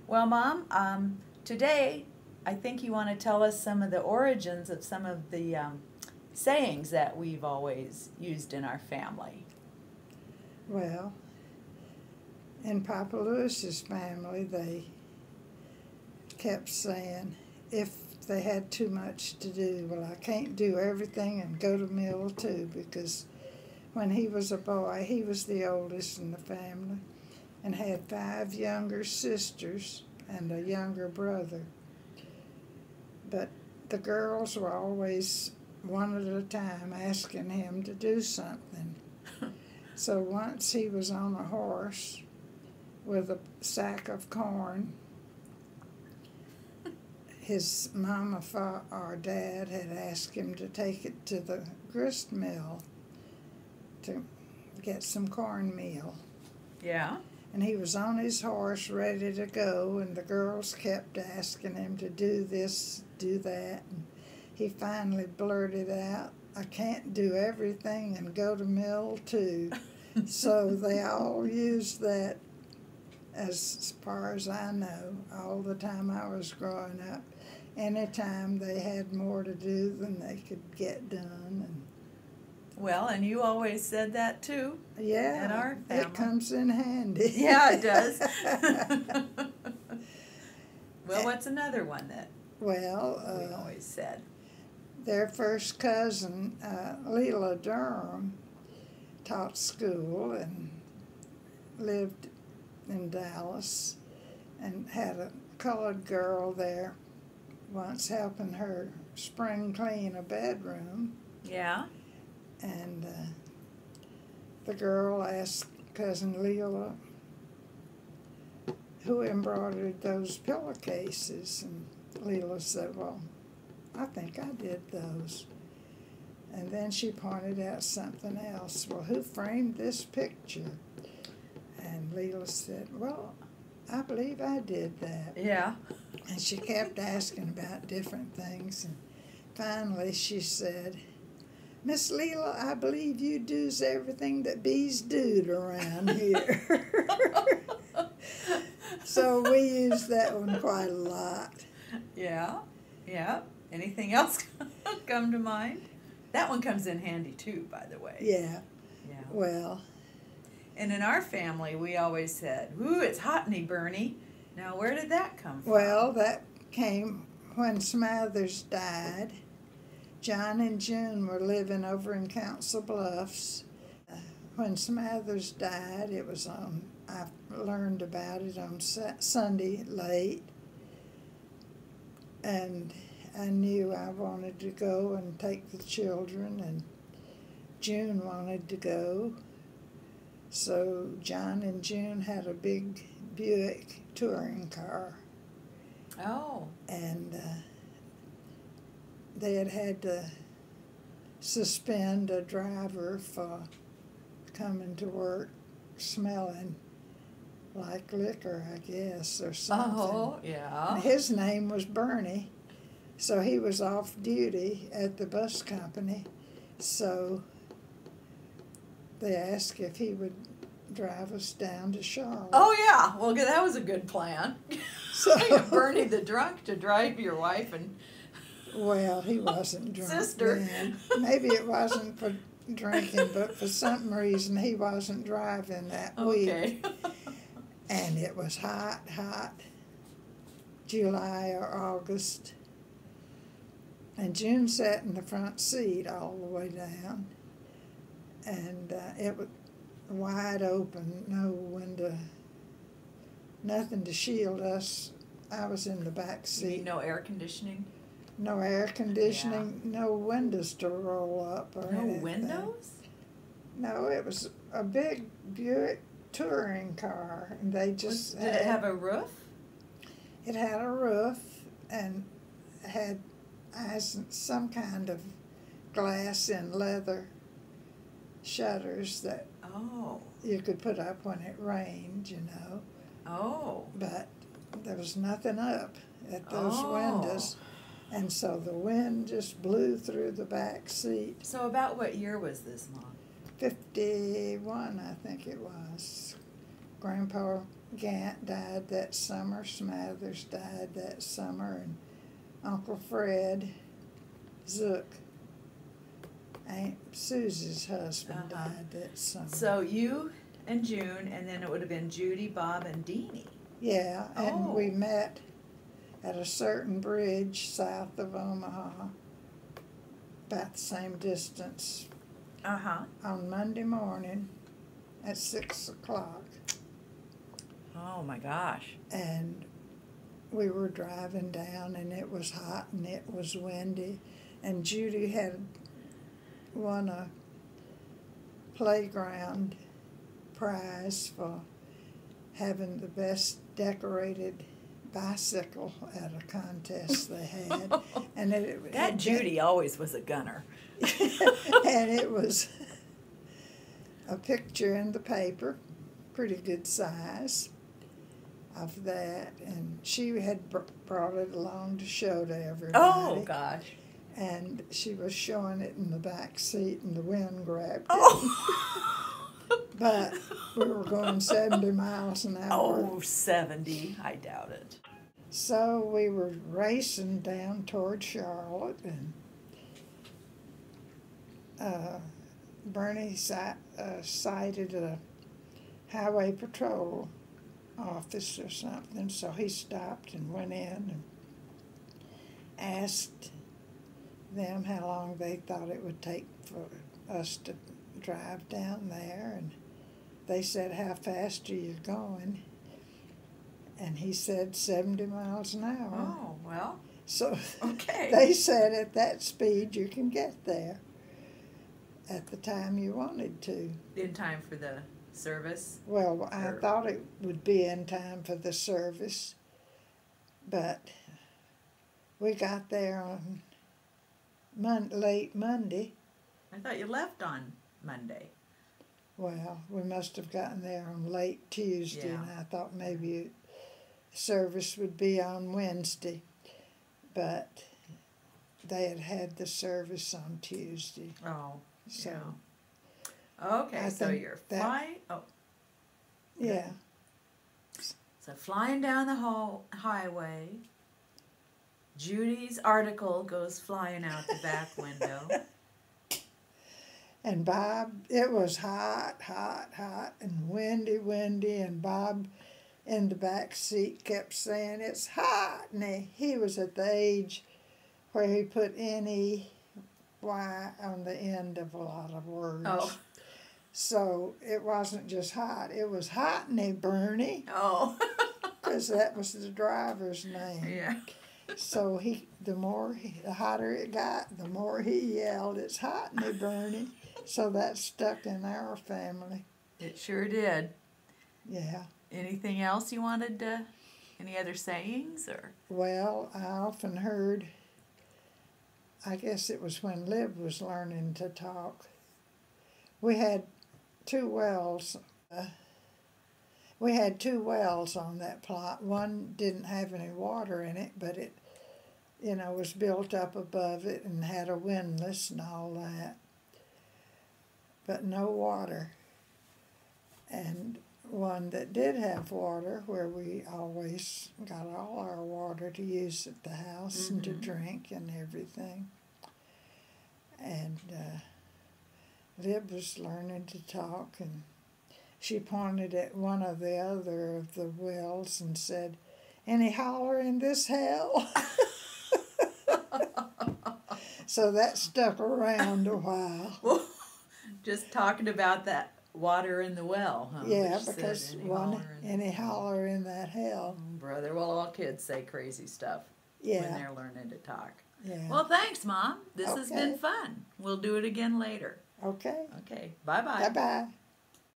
Well, Mom, today I think you want to tell us some of the origins of some of the sayings that we've always used in our family. Well, in Papa Lewis's family, they kept saying if they had too much to do, well, I can't do everything and go to mill too, because when he was a boy, he was the oldest in the family and had 5 younger sisters and a younger brother. But the girls were always one at a time asking him to do something. So once he was on a horse with a sack of corn, his mama or dad had asked him to take it to the grist mill to get some cornmeal. Yeah. And he was on his horse ready to go, and the girls kept asking him to do this, do that. And he finally blurted out, I can't do everything and go to mill too. So they all used that, as far as I know, all the time I was growing up. Anytime they had more to do than they could get done. And Well, and you always said that too. yeah, in our family. It comes in handy. Yeah, it does. Well, what's another one that Well, we always said? their first cousin, Leela Durham, taught school and lived in Dallas and had a colored girl there once helping her spring clean a bedroom. Yeah. And the girl asked Cousin Leela who embroidered those pillowcases, and Leela said, well, I think I did those. And then she pointed out something else. Well, who framed this picture? And Leela said, well, I believe I did that. Yeah. And she kept asking about different things. And finally she said, Miss Leela, I believe you do's everything that bees do around here. So we use that one quite a lot. Yeah. Yeah. Anything else come to mind? That one comes in handy too, by the way. Yeah. Yeah. Well. And in our family, we always said, ooh, it's hotney, Bernie. Now, where did that come from? Well, that came when Smathers died. John and June were living over in Council Bluffs. When Smathers died, it was I learned about it on Sunday late. And I knew I wanted to go and take the children, and June wanted to go. So John and June had a big Buick touring car. Oh. And they had to suspend a driver for coming to work smelling like liquor, I guess, or something. Oh, yeah. And his name was Bernie, so he was off duty at the bus company. So they asked if he would drive us down to Charlotte. Oh, yeah. Well, that was a good plan. So Bernie the drunk to drive your wife and well, he wasn't drunk sister. then. Maybe it wasn't for drinking, but for some reason he wasn't driving that week. Okay. And it was hot, July or August. And June sat in the front seat all the way down. And it was wide open, no window, nothing to shield us. I was in the back You seat. mean no air conditioning? No air conditioning, no windows to roll up or No anything. windows? No, it was a big Buick touring car, and they just Did it have a roof? It had a roof and had some kind of glass and leather shutters that Oh. you could put up when it rained, you know. Oh. But there was nothing up at those Oh. windows. And so the wind just blew through the back seat. So about what year was this, Mom? 51, I think it was. Grandpa Gant died that summer. Smathers died that summer. And Uncle Fred Zook, Aunt Susie's husband, died that summer. So you and June, and then it would have been Judy, Bob, and Deanie. Yeah, and we met at a certain bridge south of Omaha, about the same distance, on Monday morning at 6 o'clock. Oh my gosh. And we were driving down, and it was hot and it was windy, and Judy had won a playground prize for having the best decorated bicycle at a contest they had. And that Judy always was a gunner. And it was a picture in the paper, pretty good size, of that, and she had brought it along to show to everybody. Oh gosh. And she was showing it in the back seat, and the wind grabbed it. Oh. But we were going 70 miles an hour. Oh, 70. I doubt it. So we were racing down toward Charlotte, and Bernie sighted a highway patrol office or something, so he stopped and went in and asked them how long they thought it would take for us to drive down there, and they said, "How fast are you going?" And he said 70 miles an hour. Oh, well. So okay. They said at that speed you can get there at the time you wanted to. In time for the service? Well, I thought it would be in time for the service, but we got there on late Monday. I thought you left on Monday. Well, we must have gotten there on late Tuesday, Yeah. and I thought maybe service would be on Wednesday, but they had had the service on Tuesday. Oh, So, yeah. Okay, so you're flying. Oh, yeah. so flying down the highway. Judy's article goes flying out the back window. And Bob, it was hot, and windy, and Bob in the back seat kept saying, "It's hot," and he was at the age where he put N-E-Y on the end of a lot of words. Oh. So it wasn't just hot, it was Hotney Bernie, Oh. because that was the driver's name. Yeah. So the hotter it got, the more he yelled, "It's Hotney Bernie." So that stuck in our family. It sure did. Yeah. Anything else you wanted to, any other sayings or? Well, I often heard, I guess it was when Lib was learning to talk. We had two wells. We had two wells on that plot. One didn't have any water in it, but it, was built up above it and had a windlass and all that. But no water. And one that did have water, where we always got all our water to use at the house and to drink and everything. And Lib was learning to talk, and she pointed at one of the other of the wells and said, "Any holler in this hell?" So that stuck around a while. Just talking about that water in the well, huh? Yeah, Which because said, any holler in that hell. Brother, well, all kids say crazy stuff when they're learning to talk. Yeah. Well, thanks, Mom. This has been Okay. fun. We'll do it again later. Okay. Okay, bye-bye. Bye-bye.